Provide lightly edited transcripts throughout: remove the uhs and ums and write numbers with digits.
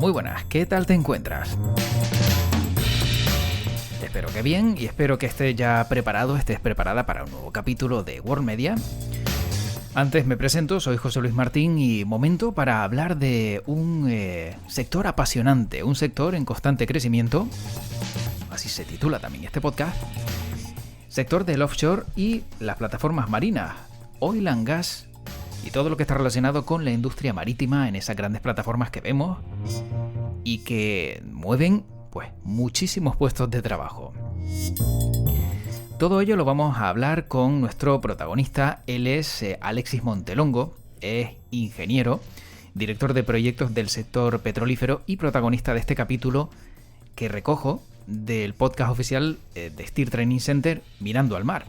Muy buenas, ¿qué tal te encuentras? Espero que bien y espero que estés preparada para un nuevo capítulo de World Media. Antes me presento, soy José Luis Martín y momento para hablar de un sector apasionante, un sector en constante crecimiento, así se titula también este podcast, sector del offshore y las plataformas marinas, oil and gas y todo lo que está relacionado con la industria marítima en esas grandes plataformas que vemos y que mueven pues muchísimos puestos de trabajo. Todo ello lo vamos a hablar con nuestro protagonista. Él es Alexis Montelongo, es ingeniero, director de proyectos del sector petrolífero y protagonista de este capítulo que recojo del podcast oficial de Steer Training Center, Mirando al Mar.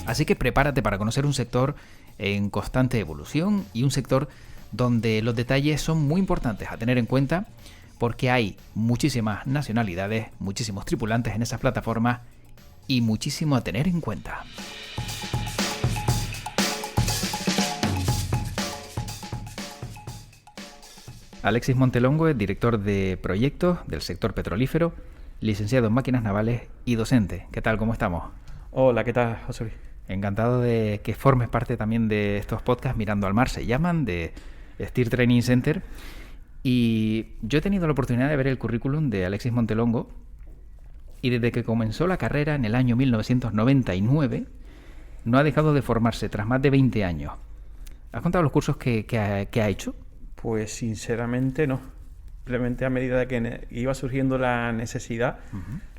Así que prepárate para conocer un sector en constante evolución y un sector donde los detalles son muy importantes a tener en cuenta porque hay muchísimas nacionalidades, muchísimos tripulantes en esas plataformas y muchísimo a tener en cuenta. Alexis Montelongo es director de proyectos del sector petrolífero, licenciado en máquinas navales y docente. ¿Qué tal? ¿Cómo estamos? Hola, ¿qué tal, José Luis? Encantado de que formes parte también de estos podcasts Mirando al Mar, se llaman, de Steer Training Center. Y yo he tenido la oportunidad de ver el currículum de Alexis Montelongo y desde que comenzó la carrera en el año 1999 no ha dejado de formarse tras más de 20 años. ¿Has contado los cursos que ha hecho? Pues sinceramente no. Simplemente a medida de que iba surgiendo la necesidad,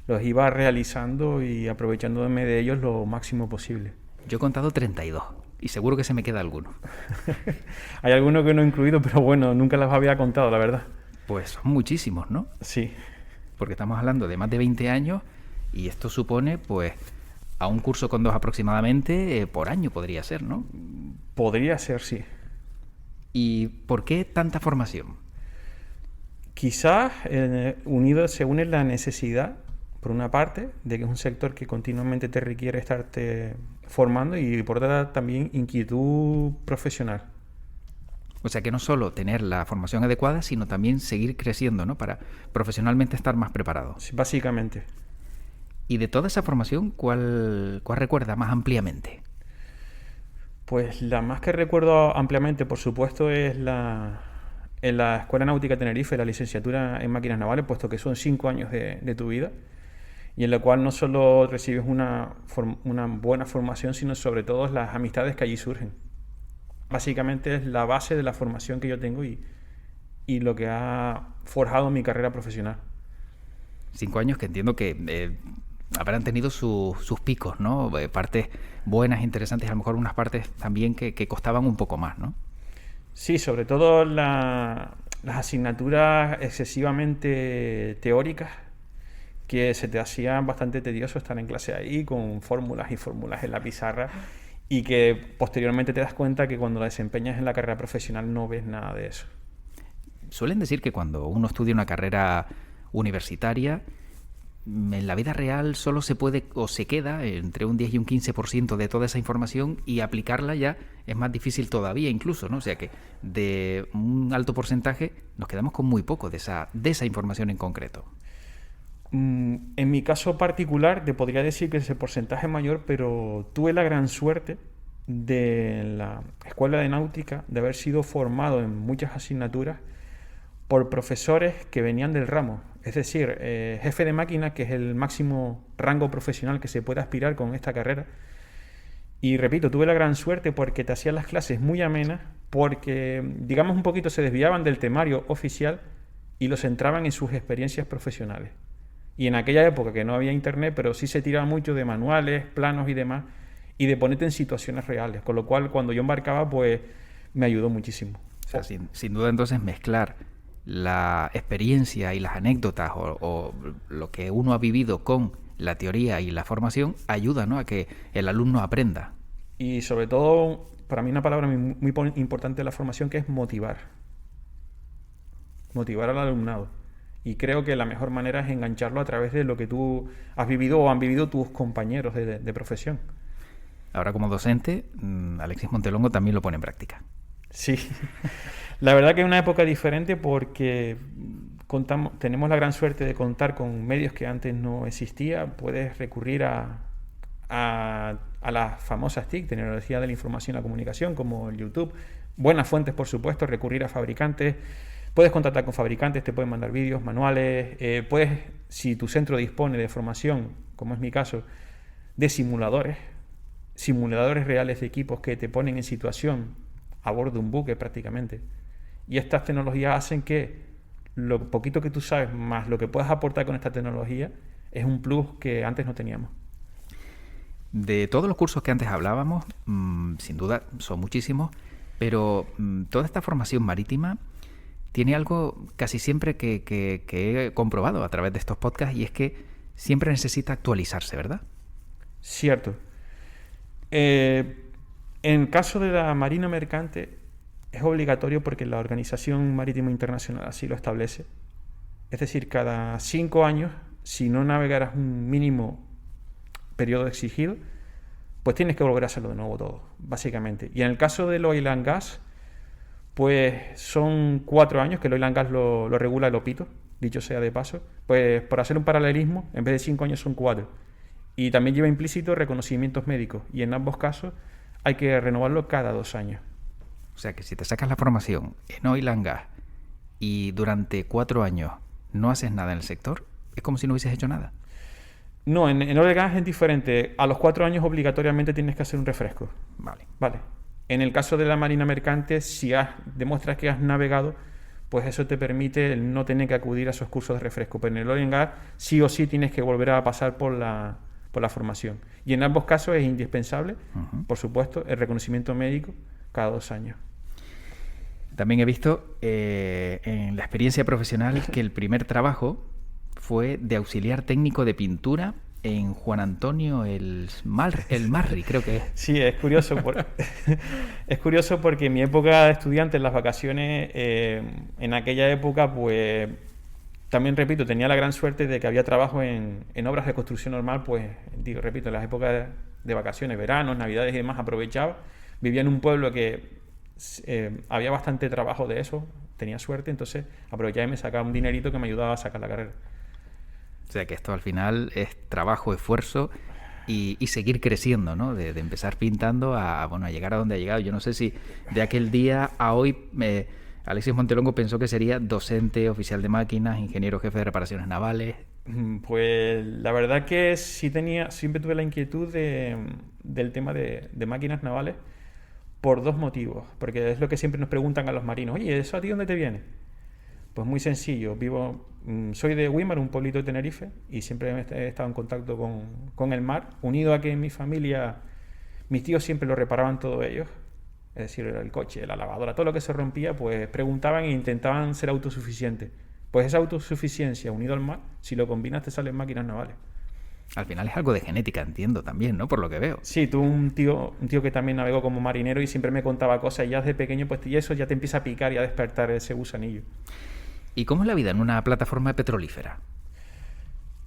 los iba realizando y aprovechándome de ellos lo máximo posible. Yo he contado 32 y seguro que se me queda alguno. Hay algunos que no he incluido, pero bueno, nunca los había contado, la verdad. Pues son muchísimos, ¿no? Sí. Porque estamos hablando de más de 20 años y esto supone, pues, a un curso con 2 aproximadamente por año podría ser, ¿no? Podría ser, sí. ¿Y por qué tanta formación? Quizás se une la necesidad, por una parte, de que es un sector que continuamente te requiere estarte formando y por otra también inquietud profesional. O sea que no solo tener la formación adecuada, sino también seguir creciendo, ¿no? Para profesionalmente estar más preparado. Sí, básicamente. Y de toda esa formación, ¿cuál recuerda más ampliamente? Pues la más que recuerdo ampliamente, por supuesto, es en la Escuela Náutica Tenerife, la licenciatura en máquinas navales, puesto que son 5 años de tu vida, y en la cual no solo recibes una buena formación, sino sobre todo las amistades que allí surgen. Básicamente es la base de la formación que yo tengo y lo que ha forjado mi carrera profesional. 5 años que entiendo que habrán tenido sus picos, ¿no? Partes buenas, interesantes, a lo mejor unas partes también que costaban un poco más, ¿no? Sí, sobre todo las asignaturas excesivamente teóricas, que se te hacían bastante tedioso estar en clase ahí con fórmulas y fórmulas en la pizarra y que posteriormente te das cuenta que cuando la desempeñas en la carrera profesional no ves nada de eso. Suelen decir que cuando uno estudia una carrera universitaria, en la vida real solo se puede o se queda entre un 10 y un 15% de toda esa información y aplicarla ya es más difícil todavía incluso, ¿no? O sea que de un alto porcentaje nos quedamos con muy poco de esa información en concreto. En mi caso particular te podría decir que ese porcentaje es mayor, pero tuve la gran suerte de la Escuela de Náutica de haber sido formado en muchas asignaturas por profesores que venían del ramo. Es decir, jefe de máquina, que es el máximo rango profesional que se puede aspirar con esta carrera. Y repito, tuve la gran suerte porque te hacían las clases muy amenas, porque, digamos, un poquito se desviaban del temario oficial y los centraban en sus experiencias profesionales. Y en aquella época que no había internet, pero sí se tiraba mucho de manuales, planos y demás, y de ponerte en situaciones reales. Con lo cual, cuando yo embarcaba, pues me ayudó muchísimo. O sea, sin duda entonces mezclar la experiencia y las anécdotas o lo que uno ha vivido con la teoría y la formación ayuda, ¿no?, a que el alumno aprenda. Y sobre todo, para mí una palabra muy importante de la formación que es motivar. Motivar al alumnado. Y creo que la mejor manera es engancharlo a través de lo que tú has vivido o han vivido tus compañeros de profesión. Ahora como docente, Alexis Montelongo también lo pone en práctica. Sí, la verdad que es una época diferente porque tenemos la gran suerte de contar con medios que antes no existía. Puedes recurrir a las famosas TIC, tecnología de la información y la comunicación, como el YouTube. Buenas fuentes, por supuesto, recurrir a fabricantes. Puedes contactar con fabricantes, te pueden mandar vídeos, manuales. Si tu centro dispone de formación, como es mi caso, de simuladores reales de equipos que te ponen en situación a bordo de un buque prácticamente. Y estas tecnologías hacen que lo poquito que tú sabes más lo que puedas aportar con esta tecnología es un plus que antes no teníamos. De todos los cursos que antes hablábamos, sin duda son muchísimos, pero toda esta formación marítima tiene algo casi siempre que he comprobado a través de estos podcasts, y es que siempre necesita actualizarse, ¿verdad? Cierto. En el caso de la marina mercante es obligatorio porque la Organización Marítima Internacional así lo establece. Es decir, cada 5 años, si no navegaras un mínimo periodo exigido, pues tienes que volver a hacerlo de nuevo todo, básicamente. Y en el caso del oil and gas, pues son 4 años, que el oil and gas lo regula el OPITO, dicho sea de paso. Pues por hacer un paralelismo, en vez de 5 años son 4. Y también lleva implícito reconocimientos médicos, y en ambos casos hay que renovarlo cada 2 años. O sea que si te sacas la formación en oil and gas y durante 4 años no haces nada en el sector, es como si no hubieses hecho nada. No, en oil and gas es diferente. A los 4 años obligatoriamente tienes que hacer un refresco. Vale. En el caso de la marina mercante, si demuestras que has navegado, pues eso te permite el no tener que acudir a esos cursos de refresco. Pero en el oil and gas sí o sí tienes que volver a pasar por la formación. Y en ambos casos es indispensable, por supuesto, el reconocimiento médico cada 2 años. También he visto en la experiencia profesional que el primer trabajo fue de auxiliar técnico de pintura en Juan Antonio el Marri, creo que es. Sí, es curioso. Es curioso porque en mi época de estudiante, en las vacaciones, en aquella época, pues también, repito, tenía la gran suerte de que había trabajo en obras de construcción normal, pues, repito, en las épocas de vacaciones, veranos, navidades y demás, aprovechaba. Vivía en un pueblo que había bastante trabajo de eso, tenía suerte, entonces aprovechaba y me sacaba un dinerito que me ayudaba a sacar la carrera. O sea que esto al final es trabajo, esfuerzo y seguir creciendo, ¿no? De empezar pintando a llegar a donde ha llegado. Yo no sé si de aquel día a hoy Alexis Montelongo pensó que sería docente, oficial de máquinas, ingeniero jefe de reparaciones navales. Pues la verdad que siempre tuve la inquietud del tema de máquinas navales por 2 motivos. Porque es lo que siempre nos preguntan a los marinos. Oye, ¿eso a ti dónde te viene? Pues muy sencillo. Soy de Güímar, un pueblito de Tenerife, y siempre he estado en contacto con el mar, unido a que en mi familia mis tíos siempre lo reparaban todos ellos. Es decir, el coche, la lavadora, todo lo que se rompía, pues preguntaban e intentaban ser autosuficientes. Pues esa autosuficiencia unido al mar, si lo combinas te salen máquinas navales. Al final es algo de genética, entiendo también, ¿no? Por lo que veo. Sí, tuve un tío que también navegó como marinero y siempre me contaba cosas, y ya desde pequeño, pues y eso ya te empieza a picar y a despertar ese gusanillo. ¿Y cómo es la vida en una plataforma petrolífera?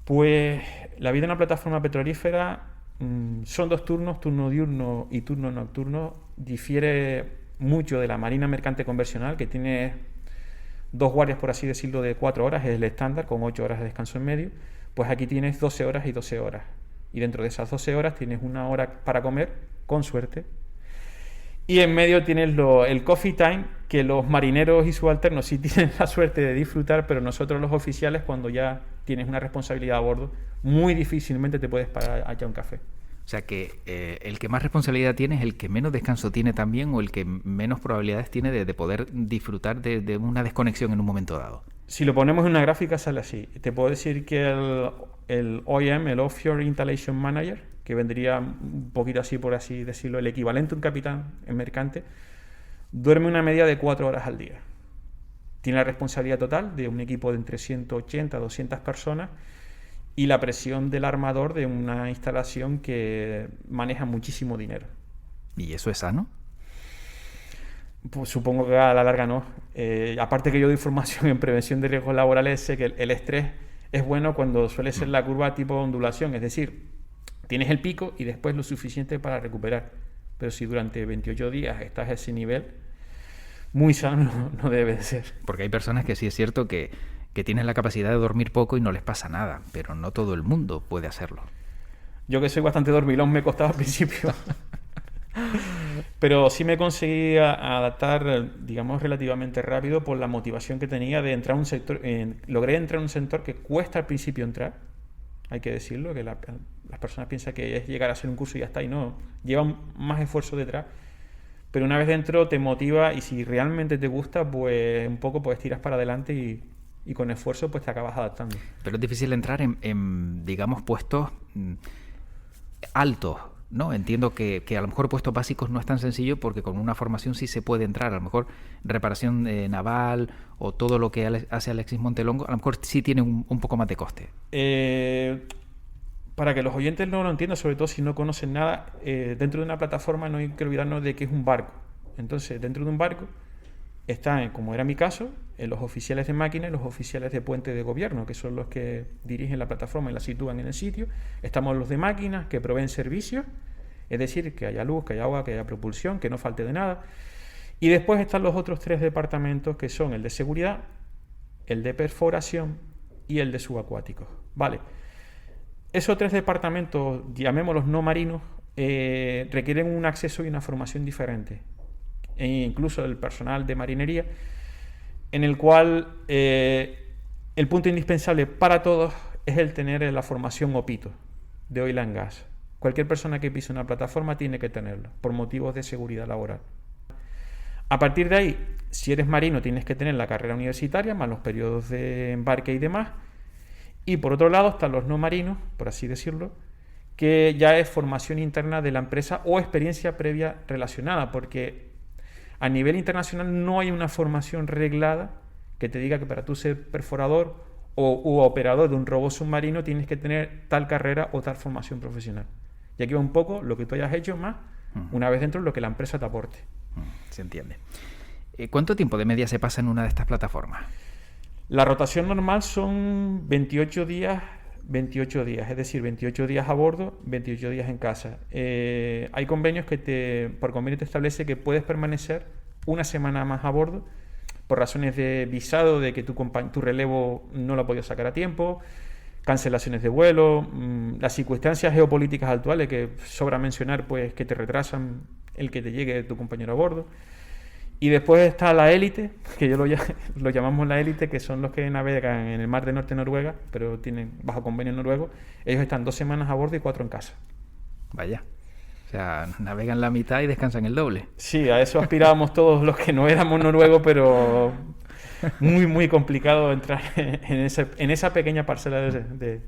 Pues la vida en una plataforma petrolífera son 2 turnos, turno diurno y turno nocturno. Difiere mucho de la marina mercante convencional, que tiene 2 guardias, por así decirlo, de 4 horas, es el estándar, con 8 horas de descanso en medio. Pues aquí tienes 12 horas y 12 horas. Y dentro de esas 12 horas tienes 1 hora para comer, con suerte. Y en medio tienes el coffee time, que los marineros y subalternos sí tienen la suerte de disfrutar, pero nosotros los oficiales, cuando ya tienes una responsabilidad a bordo, muy difícilmente te puedes parar a echar un café. O sea que el que más responsabilidad tiene es el que menos descanso tiene también, o el que menos probabilidades tiene de poder disfrutar de una desconexión en un momento dado. Si lo ponemos en una gráfica sale así. Te puedo decir que el OIM, el Offshore Installation Manager, que vendría un poquito así, por así decirlo, el equivalente a un capitán en mercante, duerme una media de 4 horas al día. Tiene la responsabilidad total de un equipo de entre 180 a 200 personas y la presión del armador de una instalación que maneja muchísimo dinero. ¿Y eso es sano? Pues supongo que a la larga no. Aparte que yo doy formación en prevención de riesgos laborales, sé que el estrés es bueno cuando suele ser la curva tipo ondulación, es decir, tienes el pico y después lo suficiente para recuperar. Pero si durante 28 días estás a ese nivel, muy sano no debe de ser. Porque hay personas que sí es cierto que tienen la capacidad de dormir poco y no les pasa nada, pero no todo el mundo puede hacerlo. Yo que soy bastante dormilón me costaba al principio. Pero sí me conseguí adaptar, digamos, relativamente rápido por la motivación que tenía de entrar a un sector. Logré entrar en un sector que cuesta al principio entrar, hay que decirlo, que las personas piensan que es llegar a hacer un curso y ya está, y no, lleva más esfuerzo detrás. Pero una vez dentro te motiva y si realmente te gusta, pues un poco pues tiras para adelante y con esfuerzo pues te acabas adaptando. Pero es difícil entrar en digamos, puestos altos, ¿no? Entiendo que a lo mejor puestos básicos no es tan sencillo porque con una formación sí se puede entrar. A lo mejor reparación naval o todo lo que hace Alexis Montelongo, a lo mejor sí tiene un poco más de coste. Para que los oyentes no lo entiendan, sobre todo si no conocen nada, dentro de una plataforma no hay que olvidarnos de que es un barco. Entonces, dentro de un barco están, como era mi caso, los oficiales de máquina y los oficiales de puente de gobierno, que son los que dirigen la plataforma y la sitúan en el sitio. Estamos los de máquinas, que proveen servicios, es decir, que haya luz, que haya agua, que haya propulsión, que no falte de nada. Y después están los otros 3 departamentos, que son el de seguridad, el de perforación y el de subacuáticos. Vale. Esos 3 departamentos, llamémoslos no marinos, requieren un acceso y una formación diferente. E incluso el personal de marinería, en el cual el punto indispensable para todos es el tener la formación OPITO, de Oil and Gas. Cualquier persona que pise una plataforma tiene que tenerlo, por motivos de seguridad laboral. A partir de ahí, si eres marino, tienes que tener la carrera universitaria, más los periodos de embarque y demás. Y por otro lado están los no marinos, por así decirlo, que ya es formación interna de la empresa o experiencia previa relacionada, porque a nivel internacional no hay una formación reglada que te diga que para tú ser perforador u operador de un robot submarino tienes que tener tal carrera o tal formación profesional. Y aquí va un poco lo que tú hayas hecho más, una vez dentro, lo que la empresa te aporte. Se entiende. ¿Cuánto tiempo de media se pasa en una de estas plataformas? La rotación normal son 28 días, es decir, 28 días a bordo, 28 días en casa. Hay convenios que por convenio te establece que puedes permanecer una semana más a bordo por razones de visado, de que tu relevo no lo ha podido sacar a tiempo, cancelaciones de vuelo, las circunstancias geopolíticas actuales que sobra mencionar, pues que te retrasan el que te llegue tu compañero a bordo. Y después está la élite, que yo lo llamamos la élite, que son los que navegan en el mar de Norte de Noruega, pero tienen bajo convenio noruego. Ellos están 2 semanas a bordo y 4 en casa. Vaya. O sea, navegan la mitad y descansan el doble. Sí, a eso aspirábamos todos los que no éramos noruegos, pero muy, muy complicado entrar en esa pequeña parcela del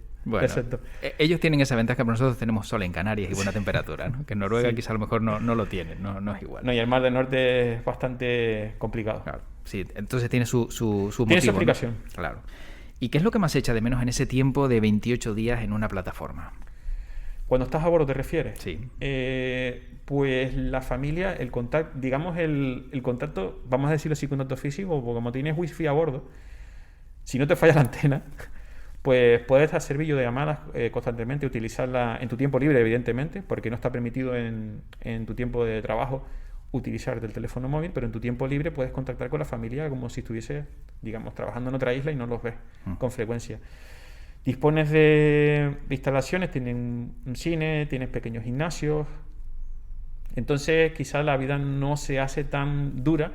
sector. Ellos tienen esa ventaja, pero nosotros tenemos sol en Canarias y buena temperatura, ¿no? Que en Noruega quizá a lo mejor no lo tienen, no es igual. No, y el mar del Norte es bastante complicado. Claro, sí, entonces tiene su motivo. Tiene su explicación. ¿No? Claro. ¿Y qué es lo que más echa de menos en ese tiempo de 28 días en una plataforma? Cuando estás a bordo, ¿te refieres? Sí. Pues la familia, el contacto, digamos el contacto, vamos a decirlo así, contacto físico, porque como tienes wifi a bordo, si no te falla la antena, pues puedes hacer videollamadas constantemente, utilizarla en tu tiempo libre, evidentemente, porque no está permitido en tu tiempo de trabajo utilizar del teléfono móvil, pero en tu tiempo libre puedes contactar con la familia como si estuviese, digamos, trabajando en otra isla y no los ves con frecuencia. Dispones de instalaciones, tienen un cine, tienes pequeños gimnasios. Entonces quizás la vida no se hace tan dura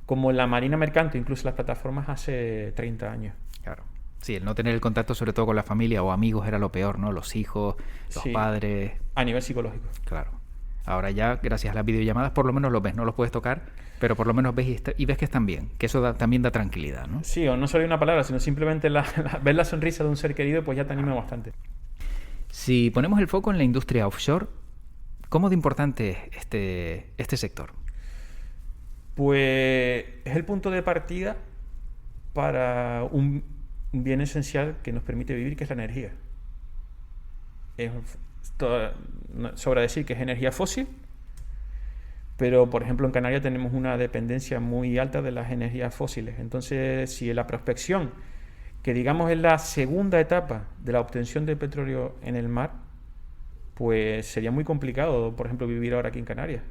como la marina mercante, incluso las plataformas hace 30 años. Claro. Sí, el no tener el contacto sobre todo con la familia o amigos era lo peor, ¿no? Los hijos, los padres... A nivel psicológico. Claro. Ahora ya, gracias a las videollamadas, por lo menos los ves, no los puedes tocar, pero por lo menos ves y ves que están bien, que eso también da tranquilidad, ¿no? Sí, o no solo hay una palabra, sino simplemente ver la sonrisa de un ser querido, pues ya te anima bastante. Si ponemos el foco en la industria offshore, ¿cómo de importante es este sector? Pues es el punto de partida para un bien esencial que nos permite vivir, que es la energía. Sobra decir que es energía fósil, pero por ejemplo en Canarias tenemos una dependencia muy alta de las energías fósiles. Entonces, si la prospección, que digamos es la segunda etapa de la obtención de petróleo en el mar, pues sería muy complicado, por ejemplo, vivir ahora aquí en Canarias.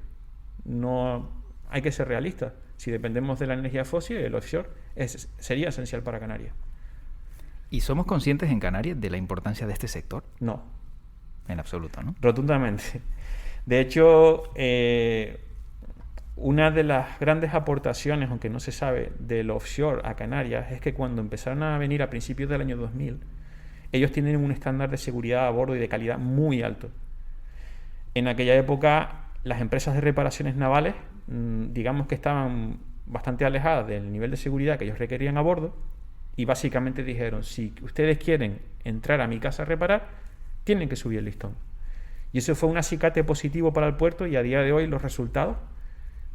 No hay que ser realistas. Si dependemos de la energía fósil, el offshore sería esencial para Canarias. ¿Y somos conscientes en Canarias de la importancia de este sector? No. En absoluto, ¿no? Rotundamente. De hecho, una de las grandes aportaciones, aunque no se sabe, del offshore a Canarias es que cuando empezaron a venir a principios del año 2000, ellos tienen un estándar de seguridad a bordo y de calidad muy alto. En aquella época, las empresas de reparaciones navales, digamos que estaban bastante alejadas del nivel de seguridad que ellos requerían a bordo, y básicamente dijeron, si ustedes quieren entrar a mi casa a reparar, tienen que subir el listón. Y eso fue un acicate positivo para el puerto, y a día de hoy los resultados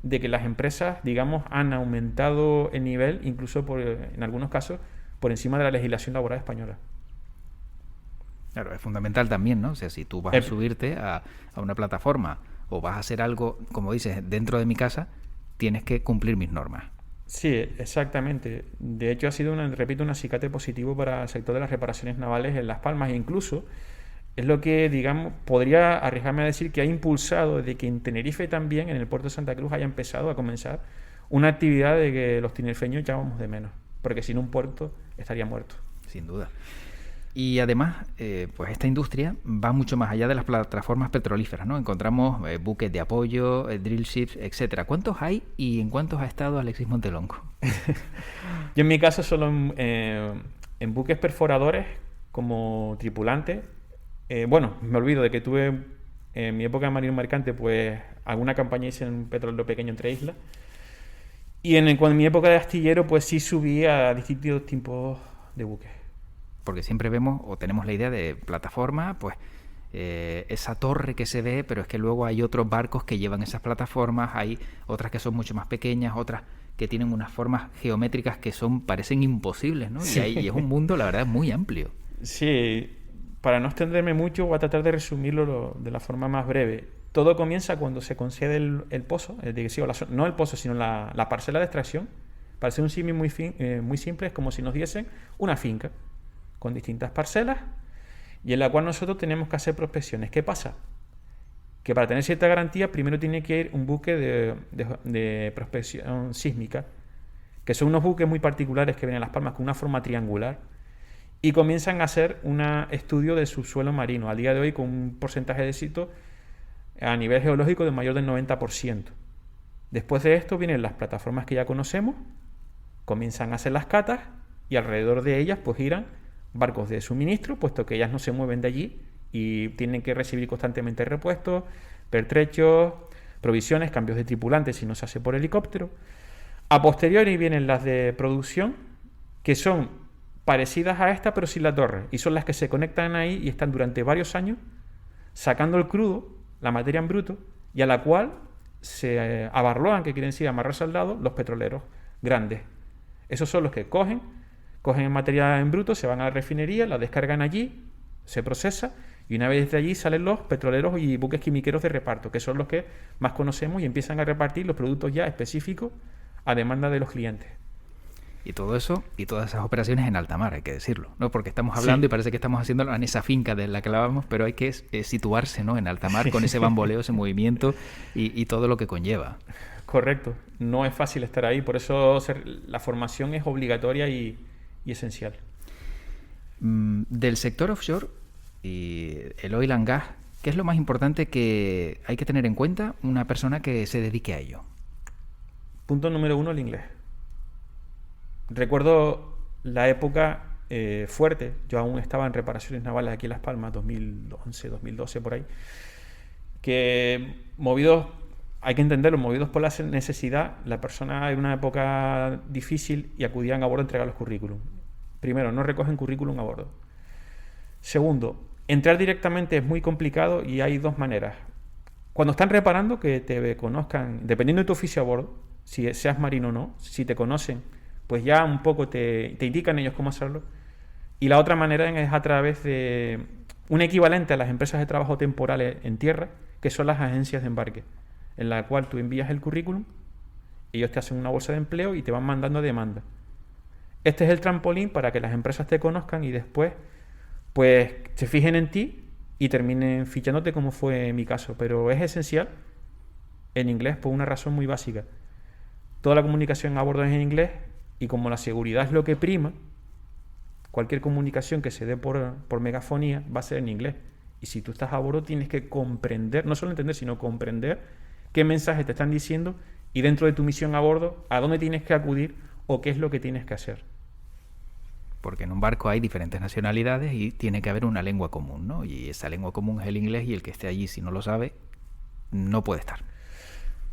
de que las empresas, digamos, han aumentado el nivel, incluso en algunos casos, por encima de la legislación laboral española. Claro, es fundamental también, ¿no? O sea, si tú vas a subirte a una plataforma o vas a hacer algo, como dices, dentro de mi casa, tienes que cumplir mis normas. Sí, exactamente. De hecho, ha sido, repito, un acicate positivo para el sector de las reparaciones navales en Las Palmas, e incluso es lo que, digamos, podría arriesgarme a decir que ha impulsado de que en Tenerife también, en el puerto de Santa Cruz, haya empezado a comenzar una actividad de que los tinerfeños llamamos de menos, porque sin un puerto estaría muerto. Sin duda. Y además, pues esta industria va mucho más allá de las plataformas petrolíferas, ¿no? Encontramos buques de apoyo, drill ships, etcétera. ¿Cuántos hay y en cuántos ha estado Alexis Montelongo? Yo en mi caso solo en buques perforadores como tripulante. Bueno, me olvido de que tuve en mi época de marino mercante, pues alguna campaña hice en un petróleo pequeño entre islas. Y en mi época de astillero, pues sí subí a distintos tipos de buques. Porque siempre vemos o tenemos la idea de plataforma, pues esa torre que se ve, pero es que luego hay otros barcos que llevan esas plataformas, hay otras que son mucho más pequeñas, otras que tienen unas formas geométricas que parecen imposibles, ¿no? Sí. Y es un mundo, la verdad, muy amplio. Sí, para no extenderme mucho, voy a tratar de resumirlo de la forma más breve. Todo comienza cuando se concede el pozo, no el pozo, sino la parcela de extracción. Para hacer un símil muy simple, es como si nos diesen una finca con distintas parcelas y en la cual nosotros tenemos que hacer prospecciones. ¿Qué pasa? Que para tener cierta garantía primero tiene que ir un buque de prospección sísmica, que son unos buques muy particulares que vienen a Las Palmas con una forma triangular y comienzan a hacer un estudio del subsuelo marino, al día de hoy con un porcentaje de éxito a nivel geológico de mayor del 90%. Después de esto vienen las plataformas que ya conocemos, comienzan a hacer las catas y alrededor de ellas pues giran barcos de suministro, puesto que ellas no se mueven de allí y tienen que recibir constantemente repuestos, pertrechos, provisiones, cambios de tripulantes si no se hace por helicóptero. A posteriori vienen las de producción, que son parecidas a esta pero sin la torre, y son las que se conectan ahí y están durante varios años sacando el crudo, la materia en bruto, y a la cual se abarloan, que quieren decir amarrarse al lado, los petroleros grandes. Esos son los que cogen materia en bruto, se van a la refinería, la descargan allí, se procesa y una vez de allí salen los petroleros y buques quimiqueros de reparto, que son los que más conocemos y empiezan a repartir los productos ya específicos a demanda de los clientes. Y todo eso y todas esas operaciones en alta mar, hay que decirlo, ¿no? Porque estamos hablando y parece que estamos haciéndolo en esa finca de la que hablábamos, pero hay que situarse, ¿no? En alta mar con ese bamboleo, ese movimiento y todo lo que conlleva. Correcto. No es fácil estar ahí, por eso la formación es obligatoria y esencial. Del sector offshore y el oil and gas, ¿qué es lo más importante que hay que tener en cuenta una persona que se dedique a ello? Punto número 1, el inglés. Recuerdo la época fuerte, yo aún estaba en reparaciones navales aquí en Las Palmas, 2011, 2012 por ahí, que hay que entenderlo, movidos por la necesidad, la persona en una época difícil y acudían a bordo a entregar los currículum. Primero, no recogen currículum a bordo. Segundo, entrar directamente es muy complicado y hay dos maneras. Cuando están reparando, que te conozcan, dependiendo de tu oficio a bordo, si seas marino o no, si te conocen, pues ya un poco te indican ellos cómo hacerlo. Y la otra manera es a través de un equivalente a las empresas de trabajo temporales en tierra, que son las agencias de embarque, en la cual tú envías el currículum, ellos te hacen una bolsa de empleo y te van mandando a demanda. Este es el trampolín para que las empresas te conozcan y después pues se fijen en ti y terminen fichándote, como fue mi caso. Pero es esencial el inglés por una razón muy básica. toda la comunicación a bordo es en inglés y como la seguridad es lo que prima, cualquier comunicación que se dé por megafonía va a ser en inglés. Y si tú estás a bordo tienes que comprender, no solo entender, sino comprender qué mensajes te están diciendo y dentro de tu misión a bordo, a dónde tienes que acudir o qué es lo que tienes que hacer. Porque en un barco hay diferentes nacionalidades y tiene que haber una lengua común, ¿no? Y esa lengua común es el inglés y el que esté allí, si no lo sabe, no puede estar.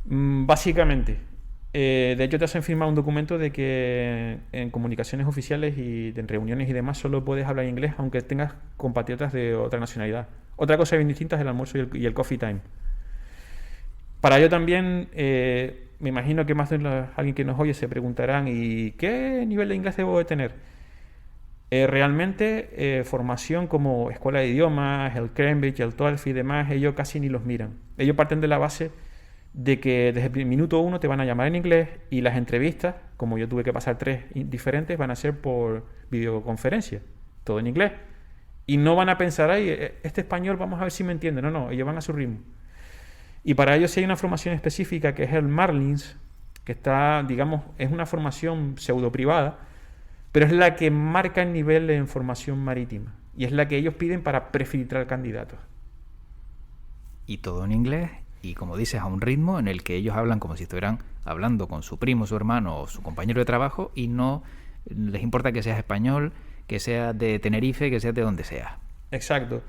Básicamente. De hecho, te hacen firmar un documento de que en comunicaciones oficiales y en reuniones y demás solo puedes hablar inglés aunque tengas compatriotas de otra nacionalidad. Otra cosa bien distinta es el almuerzo y el coffee time. Para ello también, me imagino que más de alguien que nos oye se preguntarán ¿y qué nivel de inglés debo de tener? Realmente, formación como escuela de idiomas, el Cambridge, el TOEFL y demás, ellos casi ni los miran. Ellos parten de la base de que desde el minuto 1 te van a llamar en inglés y las entrevistas, como yo tuve que pasar 3 diferentes, van a ser por videoconferencia, todo en inglés. Y no van a pensar, ay, este español vamos a ver si me entiende. No, ellos van a su ritmo. Y para ello sí hay una formación específica que es el Marlins, que está, digamos, es una formación pseudo privada, pero es la que marca el nivel de formación marítima. Y es la que ellos piden para prefiltrar candidatos. Y todo en inglés. Y como dices, a un ritmo en el que ellos hablan como si estuvieran hablando con su primo, su hermano o su compañero de trabajo y no les importa que seas español, que seas de Tenerife, que seas de donde seas. Exacto.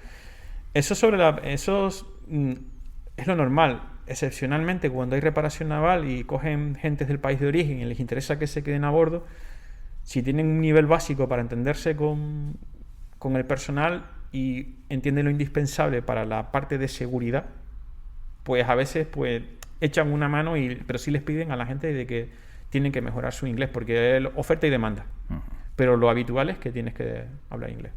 Eso es lo normal. Excepcionalmente, cuando hay reparación naval y cogen gentes del país de origen y les interesa que se queden a bordo, si tienen un nivel básico para entenderse con el personal y entienden lo indispensable para la parte de seguridad, pues a veces pues echan una mano, pero sí les piden a la gente de que tienen que mejorar su inglés, porque es oferta y demanda. Pero lo habitual es que tienes que hablar inglés.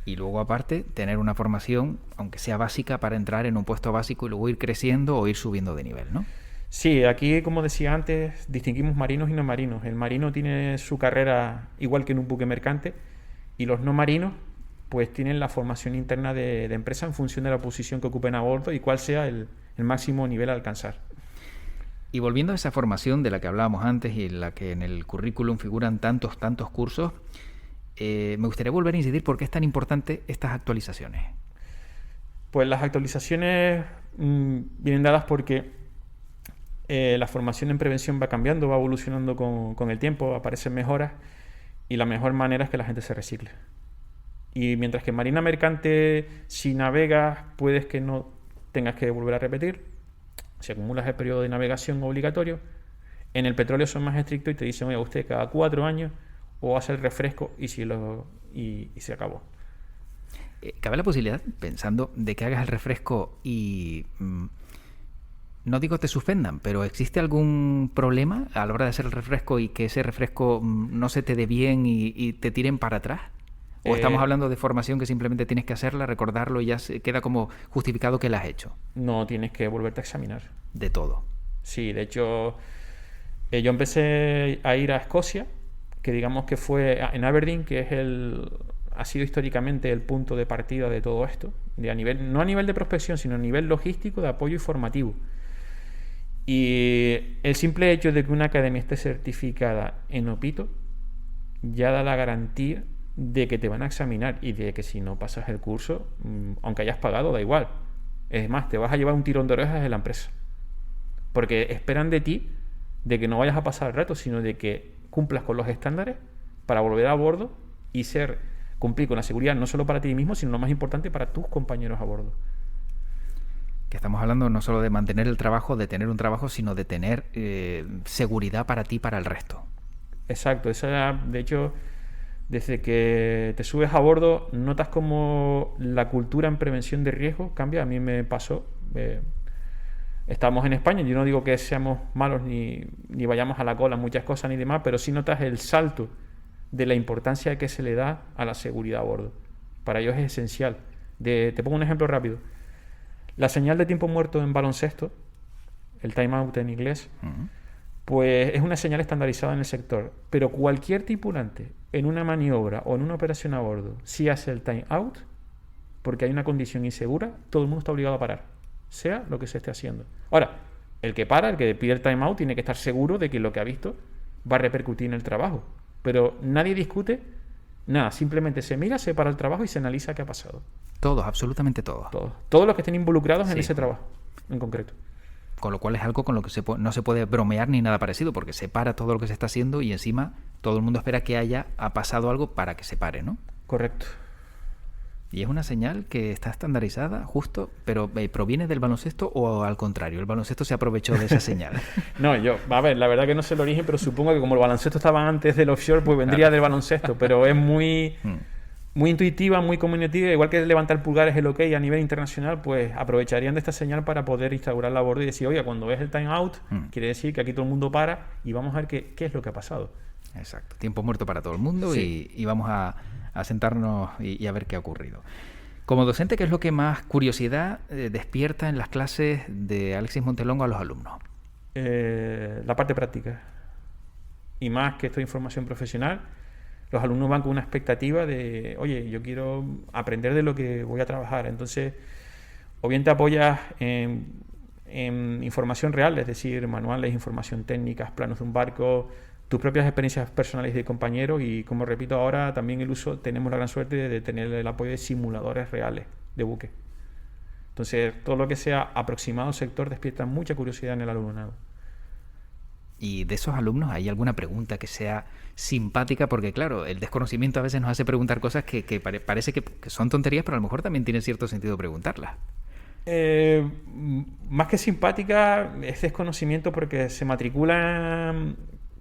Y luego aparte tener una formación, aunque sea básica, para entrar en un puesto básico y luego ir creciendo o ir subiendo de nivel, ¿no? Sí, aquí como decía antes, distinguimos marinos y no marinos. El marino tiene su carrera igual que en un buque mercante y los no marinos pues tienen la formación interna de empresa en función de la posición que ocupen a bordo y cuál sea el máximo nivel a alcanzar. Y volviendo a esa formación de la que hablábamos antes y en la que en el currículum figuran tantos cursos, me gustaría volver a incidir por qué es tan importante estas actualizaciones. Pues las actualizaciones vienen dadas porque la formación en prevención va cambiando, va evolucionando con el tiempo, aparecen mejoras y la mejor manera es que la gente se recicle. Y mientras que en marina mercante, si navegas, puedes que no tengas que volver a repetir, si acumulas el periodo de navegación obligatorio, en el petróleo son más estrictos y te dicen, oye, usted cada 4 años o hace el refresco y se acabó. ¿Cabe la posibilidad, pensando, de que hagas el refresco y no digo te suspendan, pero existe algún problema a la hora de hacer el refresco y que ese refresco no se te dé bien y te tiren para atrás? ¿O estamos hablando de formación que simplemente tienes que hacerla, recordarlo y ya se queda como justificado que la has hecho? No, tienes que volverte a examinar. De todo. Sí, de hecho, yo empecé a ir a Escocia, que digamos que fue en Aberdeen, que ha sido históricamente el punto de partida de todo esto, no a nivel de prospección, sino a nivel logístico, de apoyo y formativo. Y el simple hecho de que una academia esté certificada en OPITO ya da la garantía de que te van a examinar y de que si no pasas el curso, aunque hayas pagado, da igual. Es más, te vas a llevar un tirón de orejas de la empresa. Porque esperan de ti de que no vayas a pasar el reto, sino de que cumplas con los estándares para volver a bordo y cumplir con la seguridad no solo para ti mismo, sino lo más importante para tus compañeros a bordo. Que estamos hablando no solo de mantener el trabajo, de tener un trabajo, sino de tener seguridad para ti y para el resto. Exacto, de hecho, desde que te subes a bordo, notas como la cultura en prevención de riesgo cambia. A mí me pasó. Estamos en España, yo no digo que seamos malos ni vayamos a la cola en muchas cosas ni demás, pero sí notas el salto de la importancia que se le da a la seguridad a bordo. Para ellos es esencial. Te pongo un ejemplo rápido. La señal de tiempo muerto en baloncesto, el time out en inglés, pues es una señal estandarizada en el sector, pero cualquier tripulante en una maniobra o en una operación a bordo, si hace el time out, porque hay una condición insegura, todo el mundo está obligado a parar, sea lo que se esté haciendo. Ahora, El que para, el que pide el timeout, tiene que estar seguro de que lo que ha visto va a repercutir en el trabajo. Pero nadie discute nada, simplemente se mira, se para el trabajo y se analiza qué ha pasado. Todos, absolutamente todos. Todos los que estén involucrados en Sí. ese trabajo, en concreto. Con lo cual es algo con lo que no se puede bromear ni nada parecido, porque se para todo lo que se está haciendo y encima todo el mundo espera que ha pasado algo para que se pare, ¿no? Correcto. Y es una señal que está estandarizada, justo, pero ¿proviene del baloncesto o al contrario? ¿El baloncesto se aprovechó de esa señal? No, a ver, la verdad que no sé el origen, pero supongo que como el baloncesto estaba antes del offshore, pues vendría del baloncesto, pero es muy intuitiva, muy comunicativa, igual que levantar pulgares el OK a nivel internacional, pues aprovecharían de esta señal para poder instaurar la borda y decir, oye, cuando ves el timeout, quiere decir que aquí todo el mundo para y vamos a ver qué es lo que ha pasado. Exacto, tiempo muerto para todo el mundo. Sí. Y vamos a sentarnos y a ver qué ha ocurrido. Como docente, ¿qué es lo que más curiosidad despierta en las clases de Alexis Montelongo a los alumnos? La parte práctica. Y más que esto de formación profesional, los alumnos van con una expectativa de, oye, yo quiero aprender de lo que voy a trabajar. Entonces, o bien te apoyas en información real, es decir, manuales, información técnica, planos de un barco, tus propias experiencias personales de compañeros y, como repito ahora, también tenemos la gran suerte de tener el apoyo de simuladores reales de buque. Entonces, todo lo que sea aproximado al sector despierta mucha curiosidad en el alumnado. Y de esos alumnos, ¿hay alguna pregunta que sea simpática? Porque claro, el desconocimiento a veces nos hace preguntar cosas que parece que son tonterías, pero a lo mejor también tiene cierto sentido preguntarlas. Más que simpática, es desconocimiento porque se matriculan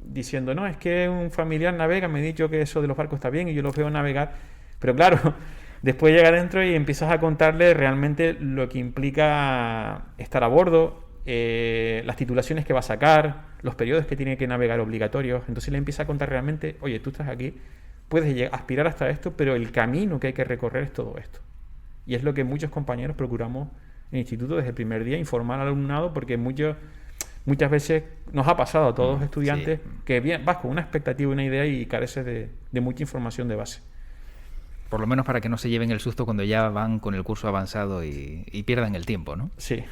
diciendo, no, es que un familiar navega, me ha dicho que eso de los barcos está bien y yo los veo navegar. Pero claro, después llega adentro y empiezas a contarle realmente lo que implica estar a bordo, las titulaciones que va a sacar, los periodos que tiene que navegar obligatorios. Entonces le empieza a contar realmente, oye, tú estás aquí, puedes aspirar hasta esto, pero el camino que hay que recorrer es todo esto. Y es lo que muchos compañeros procuramos en el instituto desde el primer día, informar al alumnado, porque muchas veces nos ha pasado a todos los estudiantes que vas con una expectativa, una idea y careces de mucha información de base. Por lo menos para que no se lleven el susto cuando ya van con el curso avanzado y pierdan el tiempo, ¿no? Sí.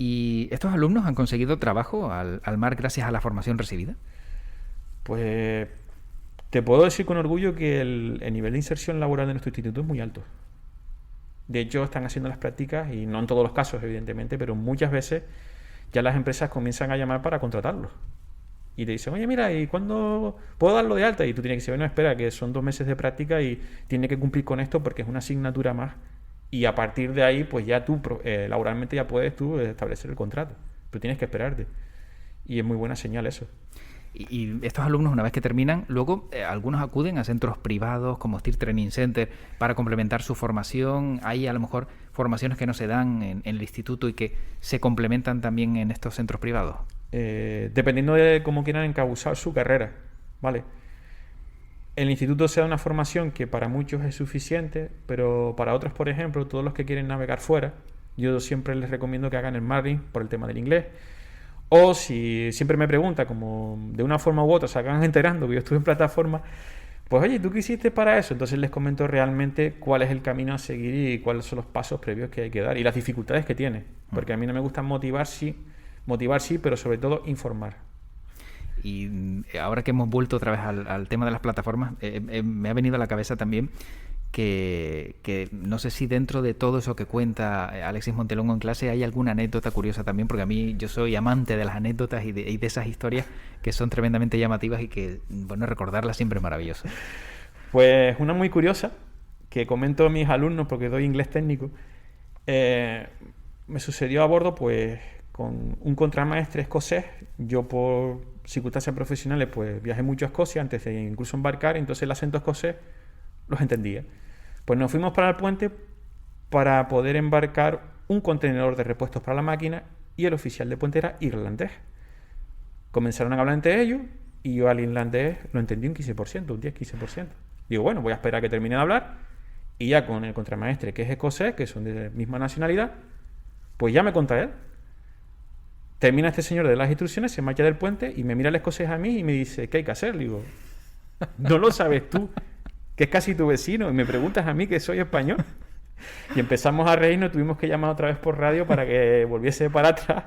¿Y estos alumnos han conseguido trabajo al mar gracias a la formación recibida? Pues te puedo decir con orgullo que el nivel de inserción laboral de nuestro instituto es muy alto. De hecho, están haciendo las prácticas, y no en todos los casos, evidentemente, pero muchas veces ya las empresas comienzan a llamar para contratarlos. Y te dicen, oye, mira, ¿y cuándo puedo darlo de alta? Y tú tienes que decir, bueno, espera, que son 2 meses de práctica y tiene que cumplir con esto porque es una asignatura más. Y a partir de ahí, pues ya tú, laboralmente ya puedes tú establecer el contrato. Pero tienes que esperarte. Y es muy buena señal eso. Y estos alumnos, una vez que terminan, luego algunos acuden a centros privados como Steel Training Center para complementar su formación. Hay a lo mejor formaciones que no se dan en el instituto y que se complementan también en estos centros privados. Dependiendo de cómo quieran encauzar su carrera, ¿vale? El instituto se da una formación que para muchos es suficiente, pero para otros, por ejemplo, todos los que quieren navegar fuera, yo siempre les recomiendo que hagan el Marine por el tema del inglés. O si siempre me pregunta, como de una forma u otra se acaban enterando que yo estuve en plataforma, pues oye, ¿tú qué hiciste para eso? Entonces les comento realmente cuál es el camino a seguir y cuáles son los pasos previos que hay que dar y las dificultades que tiene. Porque a mí no me gusta motivar sí, pero sobre todo informar. Y ahora que hemos vuelto otra vez al tema de las plataformas, me ha venido a la cabeza también que no sé si dentro de todo eso que cuenta Alexis Montelongo en clase hay alguna anécdota curiosa también, porque a mí yo soy amante de las anécdotas y de esas historias que son tremendamente llamativas y que, bueno, recordarlas siempre es maravilloso. Pues una muy curiosa que comento a mis alumnos porque doy inglés técnico, me sucedió a bordo pues con un contramaestre escocés. Yo por circunstancias profesionales pues viajé mucho a Escocia antes de incluso embarcar, entonces el acento escocés los entendía. Pues nos fuimos para el puente para poder embarcar un contenedor de repuestos para la máquina y el oficial de puente era irlandés. Comenzaron a hablar entre ellos y yo al irlandés lo entendí un 15%, un 10-15%. Digo, bueno, voy a esperar a que termine de hablar y ya con el contramaestre que es escocés, que son de la misma nacionalidad, pues ya me conta él. Termina este señor de las instrucciones, se marcha del puente y me mira el escocés a mí y me dice, ¿qué hay que hacer? Le digo, ¿no lo sabes tú? Que es casi tu vecino, y me preguntas a mí que soy español. Y empezamos a reírnos, tuvimos que llamar otra vez por radio para que volviese para atrás.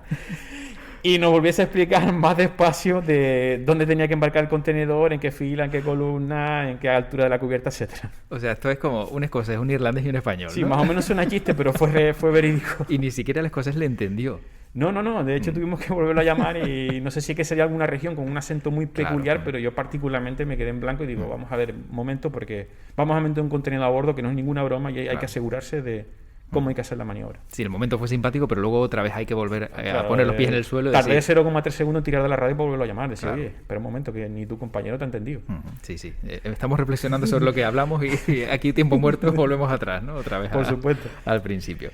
y nos volviese a explicar más despacio de dónde tenía que embarcar el contenedor, en qué fila, en qué columna, en qué altura de la cubierta, etcétera. O sea, esto es como un escocés, un irlandés y un español, Sí, ¿no? más o menos suena chiste, pero fue verídico. Y ni siquiera el escocés le entendió. No, de hecho tuvimos que volverlo a llamar y no sé si es que sería alguna región con un acento muy peculiar, Claro. pero yo particularmente me quedé en blanco y digo, vamos a ver, un momento, porque vamos a meter un contenido a bordo que no es ninguna broma y hay Claro. que asegurarse de cómo hay que hacer la maniobra. Sí, el momento fue simpático, pero luego otra vez hay que volver a Claro, poner los pies en el suelo y tardé decir... 0,3 segundos en tirar de la radio para volverlo a llamar, decir, Claro. oye, espera un momento, que ni tu compañero te ha entendido. Sí, sí. Estamos reflexionando sobre lo que hablamos y aquí tiempo muerto volvemos atrás, ¿no? Otra vez Por supuesto. al principio.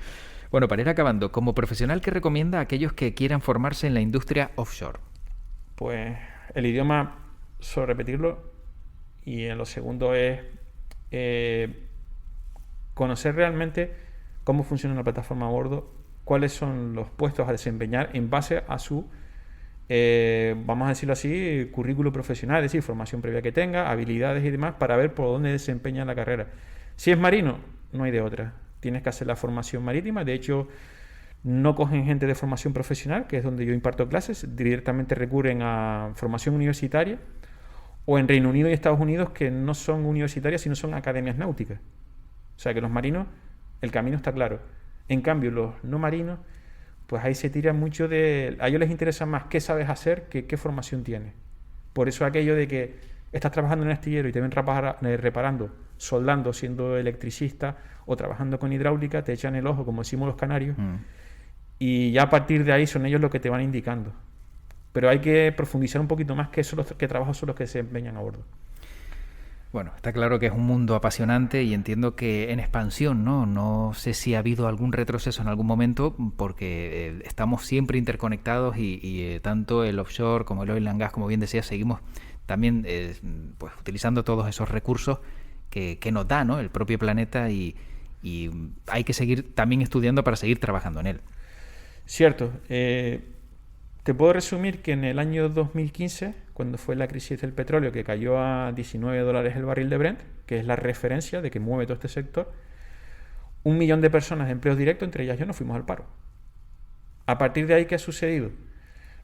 Bueno, para ir acabando, como profesional, ¿qué recomienda a aquellos que quieran formarse en la industria offshore? Pues el idioma, solo repetirlo, y en lo segundo es conocer realmente cómo funciona una plataforma a bordo, cuáles son los puestos a desempeñar en base a su, vamos a decirlo así, currículo profesional, es decir, formación previa que tenga, habilidades y demás, para ver por dónde desempeña la carrera. Si es marino, no hay de otra. Tienes que hacer la formación marítima. De hecho, no cogen gente de formación profesional, que es donde yo imparto clases, directamente recurren a formación universitaria, o en Reino Unido y Estados Unidos, que no son universitarias, sino son academias náuticas. O sea que los marinos, el camino está claro. En cambio, los no marinos, pues ahí se tira mucho de... A ellos les interesa más qué sabes hacer que qué formación tienes. Por eso aquello de que estás trabajando en un astillero y te ven reparando, soldando, siendo electricista o trabajando con hidráulica, te echan el ojo, como decimos los canarios, y ya a partir de ahí son ellos los que te van indicando. Pero hay que profundizar un poquito más qué trabajos son los que se empeñan a bordo. Bueno, está claro que es un mundo apasionante y entiendo que en expansión, ¿no? No sé si ha habido algún retroceso en algún momento porque estamos siempre interconectados y tanto el offshore como el oil and gas, como bien decía, seguimos también pues utilizando todos esos recursos que nos da, ¿no? El propio planeta y hay que seguir también estudiando para seguir trabajando en él. Cierto. Te puedo resumir que en el año 2015, cuando fue la crisis del petróleo, que cayó a $19 el barril de Brent, que es la referencia de que mueve todo este sector, 1 millón de personas de empleos directos, entre ellas yo, nos fuimos al paro. A partir de ahí, ¿qué ha sucedido?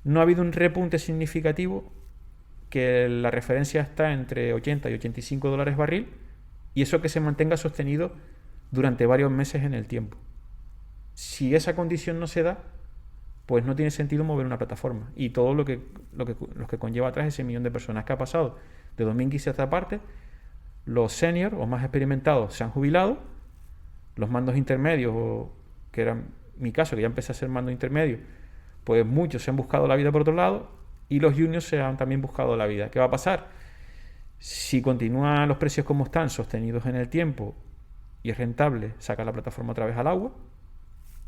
No ha habido un repunte significativo, que la referencia está entre 80 y 85 dólares barril, y eso que se mantenga sostenido durante varios meses en el tiempo. Si esa condición no se da, pues no tiene sentido mover una plataforma. Y todo lo que conlleva atrás ese millón de personas que ha pasado de 2015 hasta parte, los seniors o más experimentados se han jubilado, los mandos intermedios, que era mi caso, que ya empecé a ser mando intermedio, pues muchos se han buscado la vida por otro lado y los juniors se han también buscado la vida. ¿Qué va a pasar? Si continúan los precios como están, sostenidos en el tiempo y es rentable, sacar la plataforma otra vez al agua,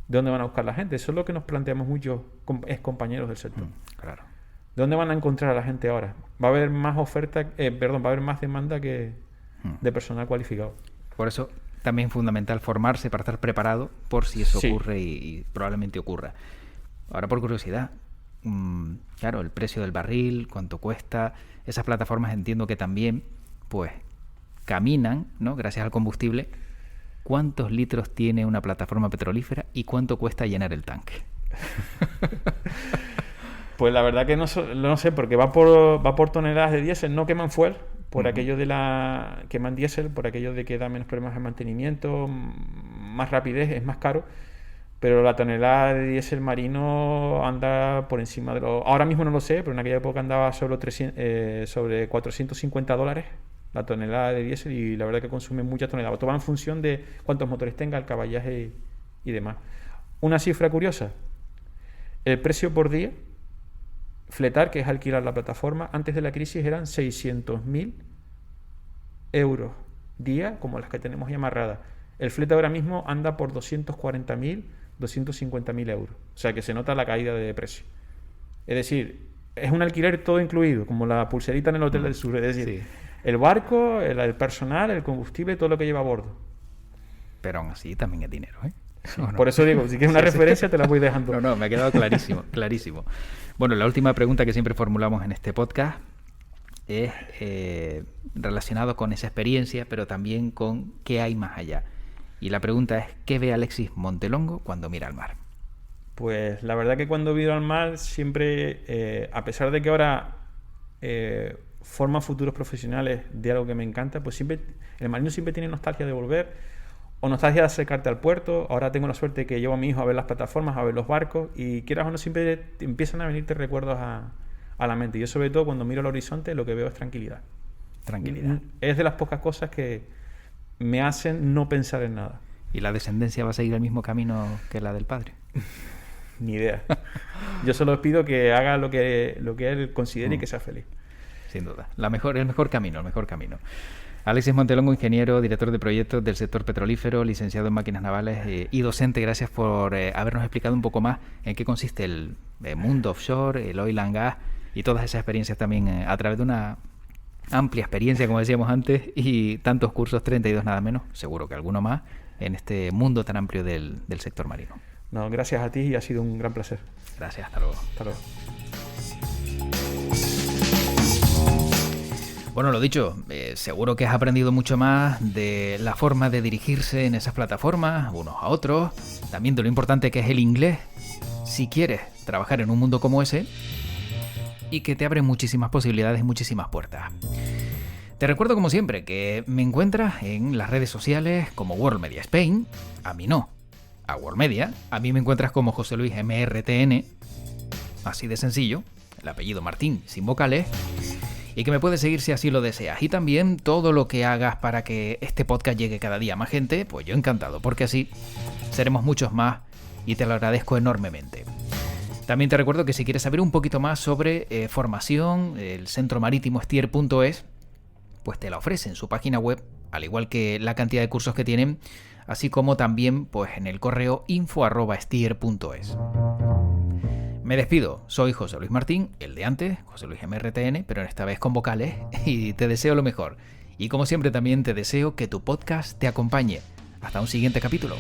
¿de dónde van a buscar la gente? Eso es lo que nos planteamos muchos ex compañeros del sector. Claro. ¿De dónde van a encontrar a la gente ahora? Va a haber más oferta, va a haber más demanda que de personal cualificado. Por eso también es fundamental formarse para estar preparado por si eso Sí. ocurre y probablemente ocurra. Ahora, por curiosidad, claro, el precio del barril, cuánto cuesta, esas plataformas entiendo que también, pues, caminan, ¿no? Gracias al combustible. ¿Cuántos litros tiene una plataforma petrolífera y cuánto cuesta llenar el tanque? Pues la verdad que no sé, porque va por toneladas de diésel, no queman fuel, por aquello de queman diésel, por aquello de que da menos problemas de mantenimiento, más rapidez, es más caro, pero la tonelada de diésel marino anda por encima de ahora mismo no lo sé, pero en aquella época andaba sobre 450 dólares la tonelada de diésel y la verdad que consume mucha tonelada. Todo va en función de cuántos motores tenga, el caballaje y demás. Una cifra curiosa, el precio por día, fletar, que es alquilar la plataforma, antes de la crisis eran 600.000 euros día, como las que tenemos ya amarradas. El flete ahora mismo anda por 240.000, 250.000 euros. O sea que se nota la caída de precio. Es decir, es un alquiler todo incluido, como la pulserita en el Hotel del Sur. Es decir, Sí. el barco, el personal, el combustible, todo lo que lleva a bordo. Pero aún así también es dinero, ¿eh? No. Por eso digo, si quieres una referencia te la voy dejando. No, me ha quedado clarísimo, clarísimo. Bueno, la última pregunta que siempre formulamos en este podcast es relacionado con esa experiencia, pero también con qué hay más allá. Y la pregunta es, ¿qué ve Alexis Montelongo cuando mira al mar? Pues la verdad que cuando miro al mar siempre, a pesar de que ahora forma futuros profesionales de algo que me encanta, pues siempre el marino siempre tiene nostalgia de volver o nostalgia de acercarte al puerto. Ahora tengo la suerte que llevo a mi hijo a ver las plataformas, a ver los barcos, y quieras o no siempre te empiezan a venirte recuerdos a la mente. Yo sobre todo cuando miro al horizonte lo que veo es tranquilidad. Tranquilidad. Es de las pocas cosas que me hacen no pensar en nada. ¿Y la descendencia va a seguir el mismo camino que la del padre? Ni idea. Yo solo os pido que haga lo que él considere y que sea feliz. Sin duda. El mejor camino. Alexis Montelongo, ingeniero, director de proyectos del sector petrolífero, licenciado en máquinas navales y docente. Gracias por habernos explicado un poco más en qué consiste el mundo offshore, el oil and gas y todas esas experiencias también a través de una amplia experiencia, como decíamos antes, y tantos cursos, 32 nada menos, seguro que alguno más, en este mundo tan amplio del sector marino. No, gracias a ti y ha sido un gran placer. Gracias, hasta luego. Hasta luego. Bueno, lo dicho, seguro que has aprendido mucho más de la forma de dirigirse en esas plataformas, unos a otros, también de lo importante que es el inglés, si quieres trabajar en un mundo como ese, y que te abre muchísimas posibilidades, muchísimas puertas. Te recuerdo, como siempre, que me encuentras en las redes sociales como World Media Spain, a mí no, a World Media, a mí me encuentras como José Luis MRTN, así de sencillo, el apellido Martín sin vocales, y que me puedes seguir si así lo deseas. Y también todo lo que hagas para que este podcast llegue cada día a más gente, pues yo encantado, porque así seremos muchos más y te lo agradezco enormemente. También te recuerdo que si quieres saber un poquito más sobre formación, el centro marítimo Stier.es, pues te la ofrece en su página web, al igual que la cantidad de cursos que tienen, así como también pues en el correo info@stier.es. Me despido, soy José Luis Martín, el de antes, José Luis MRTN, pero esta vez con vocales, y te deseo lo mejor. Y como siempre también te deseo que tu podcast te acompañe. Hasta un siguiente capítulo.